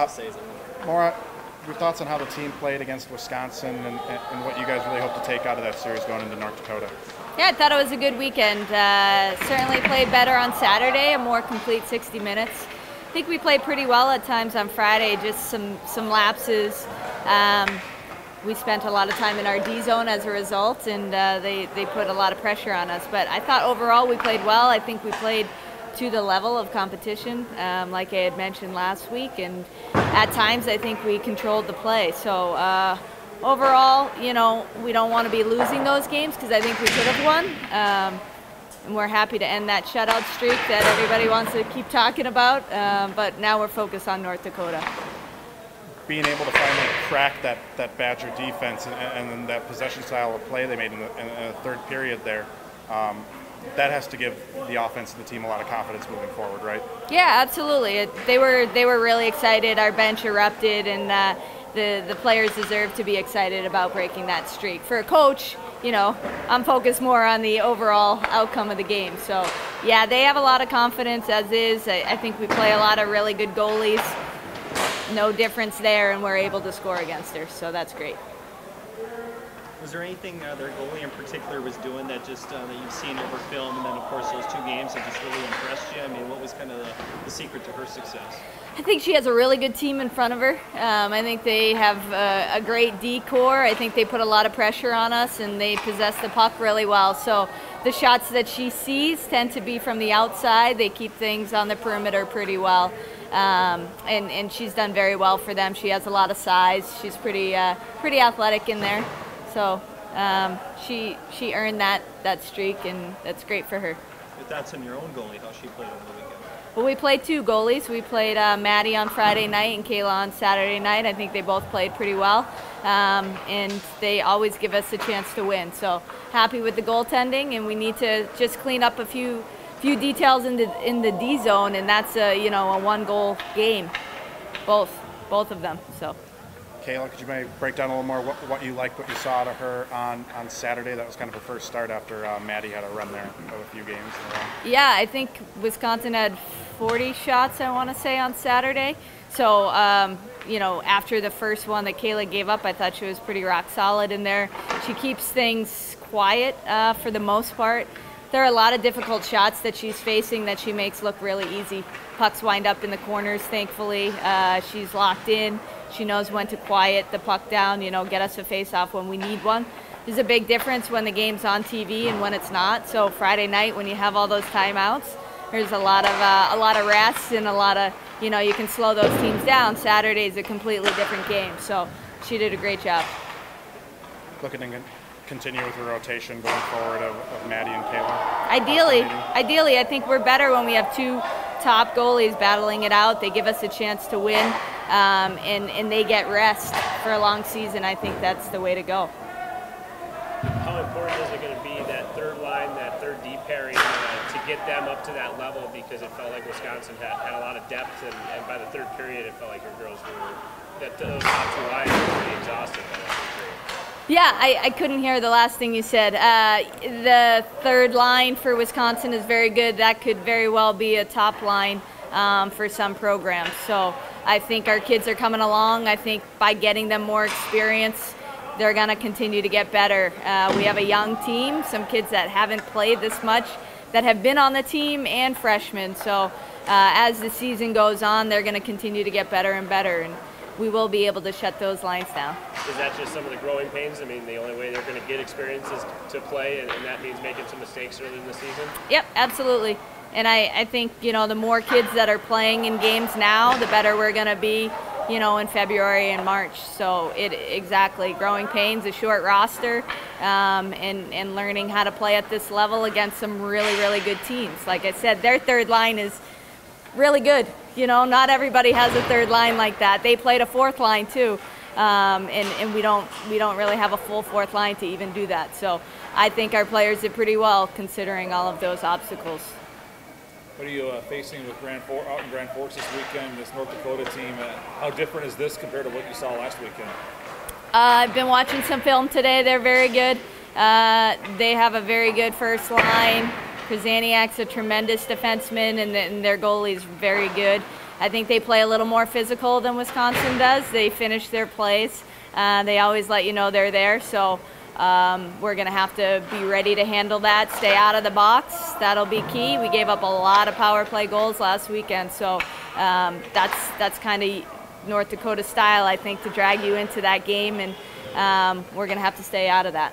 season. Maura, your thoughts on how the team played against Wisconsin and what you guys really hope to take out of that series going into North Dakota? Yeah, I thought it was a good weekend. Certainly played better on Saturday, a more complete 60 minutes. I think we played pretty well at times on Friday, just some lapses. We spent a lot of time in our D zone as a result, and they put a lot of pressure on us. But I thought overall we played well. I think we played to the level of competition, like I had mentioned last week, and at times I think we controlled the play. So overall, you know, we don't want to be losing those games because I think we could have won. And we're happy to end that shutout streak that everybody wants to keep talking about, but now we're focused on North Dakota. Being able to finally crack that Badger defense and then that possession style of play they made in the third period there, that has to give the offense and the team a lot of confidence moving forward, right? Yeah, absolutely. They were really excited. Our bench erupted, and the players deserve to be excited about breaking that streak. For a coach, you know, I'm focused more on the overall outcome of the game. So, yeah, they have a lot of confidence, as is. I think we play a lot of really good goalies. No difference there, and we're able to score against her, so that's great. Was there anything their goalie in particular was doing that just that you've seen over film, and then of course those two games that just really impressed you? I mean, what was kind of the secret to her success? I think she has a really good team in front of her. I think they have a great D-core. I think they put a lot of pressure on us, and they possess the puck really well. So the shots that she sees tend to be from the outside. They keep things on the perimeter pretty well. And she's done very well for them. She has a lot of size. She's pretty athletic in there. So she earned that streak, and that's great for her. Your thoughts on your own goalie, how she played over the weekend? Well, we played two goalies. We played Maddie on Friday night and Kayla on Saturday night. I think they both played pretty well, and they always give us a chance to win. So happy with the goaltending, and we need to just clean up a few details in the D zone, and that's a one-goal game, both of them. So. Kayla, could you maybe break down a little more what you liked, what you saw out of her on Saturday? That was kind of her first start after Maddie had a run there of a few games in a row. Yeah, I think Wisconsin had 40 shots, I want to say, on Saturday. So, after the first one that Kayla gave up, I thought she was pretty rock solid in there. She keeps things quiet for the most part. There are a lot of difficult shots that she's facing that she makes look really easy. Pucks wind up in the corners, thankfully. She's locked in. She knows when to quiet the puck down, get us a face-off when we need one. There's a big difference when the game's on TV and when it's not. So Friday night, when you have all those timeouts, there's a lot of rest and a lot of, you can slow those teams down. Saturday's a completely different game. So she did a great job. Looking to continue with the rotation going forward of Maddie and Kayla? Ideally, I think we're better when we have two top goalies battling it out. They give us a chance to win, and they get rest for a long season. I think that's the way to go. How important is it going to be that third line, that third D pairing, to get them up to that level? Because it felt like Wisconsin had a lot of depth, and by the third period, it felt like your girls those top two lines were pretty exhausted. Yeah, I couldn't hear the last thing you said. The third line for Wisconsin is very good. That could very well be a top line for some programs. So I think our kids are coming along. I think by getting them more experience, they're going to continue to get better. We have a young team, some kids that haven't played this much, that have been on the team, and freshmen. So as the season goes on, they're going to continue to get better and better. And we will be able to shut those lines down. Is that just some of the growing pains? I mean, the only way they're going to get experience is to play, and that means making some mistakes early in the season? Yep, absolutely. And I think, the more kids that are playing in games now, the better we're going to be, in February and March. So exactly, growing pains, a short roster, and learning how to play at this level against some really, really good teams. Like I said, their third line is really good. Not everybody has a third line like that. They played a fourth line too, and we don't really have a full fourth line to even do that. So I think our players did pretty well considering all of those obstacles. What are you facing with out in Grand Forks this weekend, this North Dakota team? How different is this compared to what you saw last weekend? I've been watching some film today. They're very good. They have a very good first line. Kazaniak's a tremendous defenseman, and their goalie's very good. I think they play a little more physical than Wisconsin does. They finish their plays. They always let you know they're there. So we're going to have to be ready to handle that, stay out of the box. That'll be key. We gave up a lot of power play goals last weekend. So that's kind of North Dakota style, I think, to drag you into that game. And we're going to have to stay out of that.